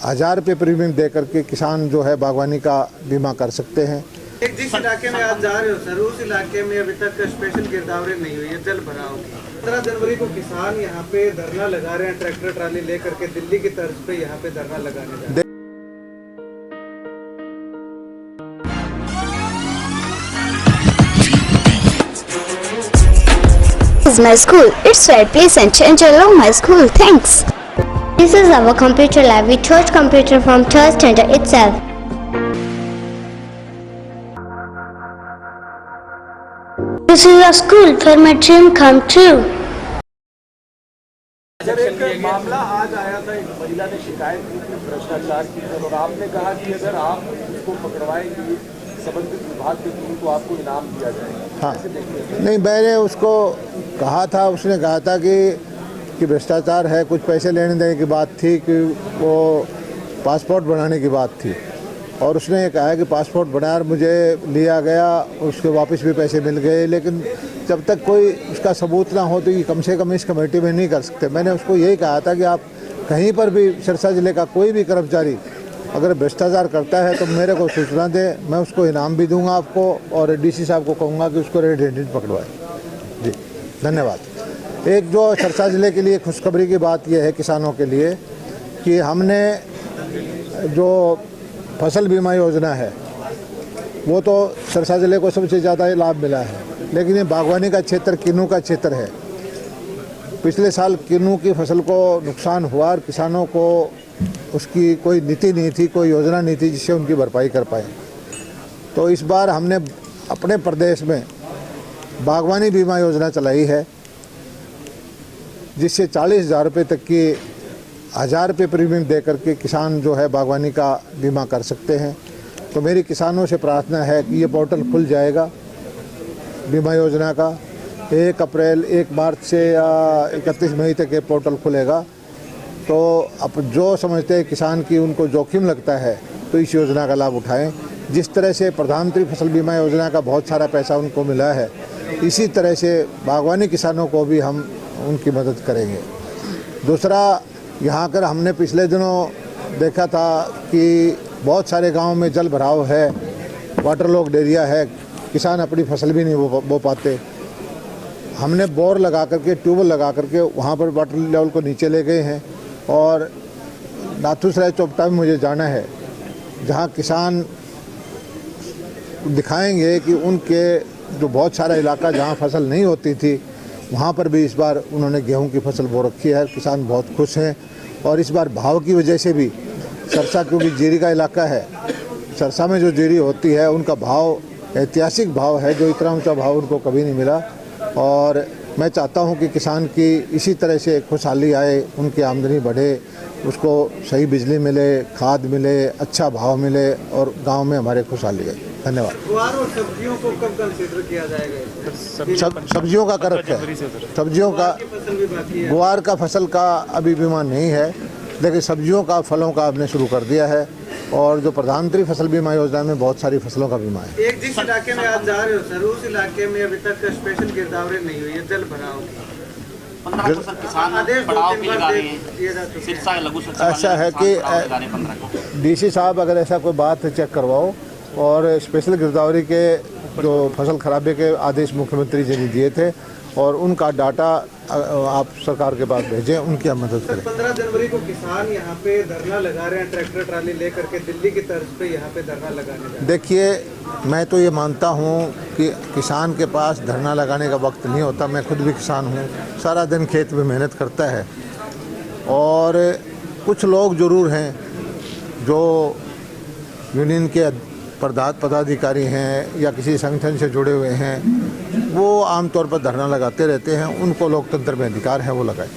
1000 रुपये प्रीमियम दे करके किसान जो है बागवानी का बीमा कर सकते हैं। एक जिस इलाके में आप जा रहे हो सर, उस इलाके में अभी तक स्पेशल गिरदावरी नहीं हुई है, जल भराव। 15 जनवरी को किसान यहाँ पे धरना लगा रहे हैं, ट्रैक्टर ट्राली लेकर के दिल्ली की तर्ज पे यहाँ पे धरना लगाने जा रहे हैं। This is my school. It's very pleasant and I love my school. Thanks. This is our computer lab. We taught computer from third standard itself. This is a school where my dream come true. Sir, एक मामला आज आया था, एक महिला ने शिकायत की थी भ्रष्टाचार की, और आपने कहा कि अगर आप उसको पकड़वाएंगे संबंधित विभाग के थ्रू तो आपको इनाम दिया जाएगा। हाँ, नहीं, मैंने उसको कहा था, उसने कहा था कि भ्रष्टाचार है, कुछ पैसे लेने देने की बात थी, कि वो पासपोर्ट बनाने की बात थी, और उसने ये कहा कि पासपोर्ट बनाया, मुझे लिया गया, उसके वापस भी पैसे मिल गए, लेकिन जब तक कोई उसका सबूत ना हो तो ये कम से कम इस कमेटी में नहीं कर सकते। मैंने उसको यही कहा था कि आप कहीं पर भी सिरसा ज़िले का कोई भी कर्मचारी अगर भ्रष्टाचार करता है तो मेरे को सूचना दे, मैं उसको इनाम भी दूंगा आपको, और डीसी साहब को कहूँगा कि उसको रेड हैंडेड पकड़वाए। जी, धन्यवाद। एक जो सिरसा ज़िले के लिए खुशखबरी की बात यह है किसानों के लिए कि हमने जो फसल बीमा योजना है वो तो सिरसा ज़िले को सबसे ज़्यादा लाभ मिला है, लेकिन ये बागवानी का क्षेत्र किन्नू का क्षेत्र है। पिछले साल किन्नू की फसल को नुकसान हुआ और किसानों को उसकी कोई नीति नहीं थी, कोई योजना नहीं थी जिससे उनकी भरपाई कर पाए। तो इस बार हमने अपने प्रदेश में बागवानी बीमा योजना चलाई है, जिससे 40,000 रुपये तक की 1000 रुपये प्रीमियम दे करके किसान जो है बागवानी का बीमा कर सकते हैं। तो मेरी किसानों से प्रार्थना है कि ये पोर्टल खुल जाएगा बीमा योजना का 1 अप्रैल 1 मार्च से या 31 मई तक ये पोर्टल खुलेगा। तो अब जो समझते हैं किसान की उनको जोखिम लगता है तो इस योजना का लाभ उठाएं। जिस तरह से प्रधानमंत्री फसल बीमा योजना का बहुत सारा पैसा उनको मिला है, इसी तरह से बागवानी किसानों को भी हम उनकी मदद करेंगे। दूसरा, यहाँ कर हमने पिछले दिनों देखा था कि बहुत सारे गांव में जल भराव है, वाटर लॉक्ड एरिया है, किसान अपनी फसल भी नहीं बो पाते। हमने बोर लगा करके, ट्यूबवेल लगा करके वहाँ पर वाटर लेवल को नीचे ले गए हैं, और नाथूसराय चोपटा में मुझे जाना है जहाँ किसान दिखाएंगे कि उनके जो बहुत सारा इलाका जहाँ फसल नहीं होती थी वहाँ पर भी इस बार उन्होंने गेहूं की फसल बो रखी है। किसान बहुत खुश हैं, और इस बार भाव की वजह से भी सरसा, क्योंकि जीरी का इलाका है, सरसा में जो जीरी होती है उनका भाव ऐतिहासिक भाव है, जो इतना ऊंचा भाव उनको कभी नहीं मिला। और मैं चाहता हूं कि किसान की इसी तरह से खुशहाली आए, उनकी आमदनी बढ़े, उसको सही बिजली मिले, खाद मिले, अच्छा भाव मिले, और गांव में हमारे खुशहाली आए। धन्यवाद। गुआर और सब्जियों को कब कंसीडर किया जाएगा? सब्जियों का कर रखा है, सब्जियों का, फसल भी बाकी है। गुआर का फसल का अभी बीमा नहीं है, लेकिन सब्जियों का, फलों का हमने शुरू कर दिया है, और जो प्रधानमंत्री फसल बीमा योजना में बहुत सारी फसलों का बीमा है। एक जिस इलाके में आप जा रहे हो सर, उस इलाके में अभी तक स्पेशल गिरदावरी नहीं हुई है, जल भराव। 15% किसान पड़ाव भी लगा रहे हैं। सिरसा लघु सचिवालय ऐसा है कि डीसी साहब अगर ऐसा कोई बात है चेक करवाओ, और स्पेशल गिरदावरी के जो फसल खराबे के आदेश मुख्यमंत्री जी ने दिए थे, और उनका डाटा आप सरकार के पास भेजें, उनकी हम मदद करें। 15 जनवरी को किसान यहाँ पे धरना लगा रहे हैं, ट्रैक्टर ट्राली लेकर के दिल्ली की तर्ज पे यहाँ पे धरना लगाने जा रहे हैं। देखिए, मैं तो ये मानता हूँ कि किसान के पास धरना लगाने का वक्त नहीं होता। मैं खुद भी किसान हूँ, सारा दिन खेत में मेहनत करता है, और कुछ लोग ज़रूर हैं जो यूनियन के पदाधिकारी हैं या किसी संगठन से जुड़े हुए हैं, वो आमतौर पर धरना लगाते रहते हैं। उनको लोकतंत्र में अधिकार है, वो लगाएं।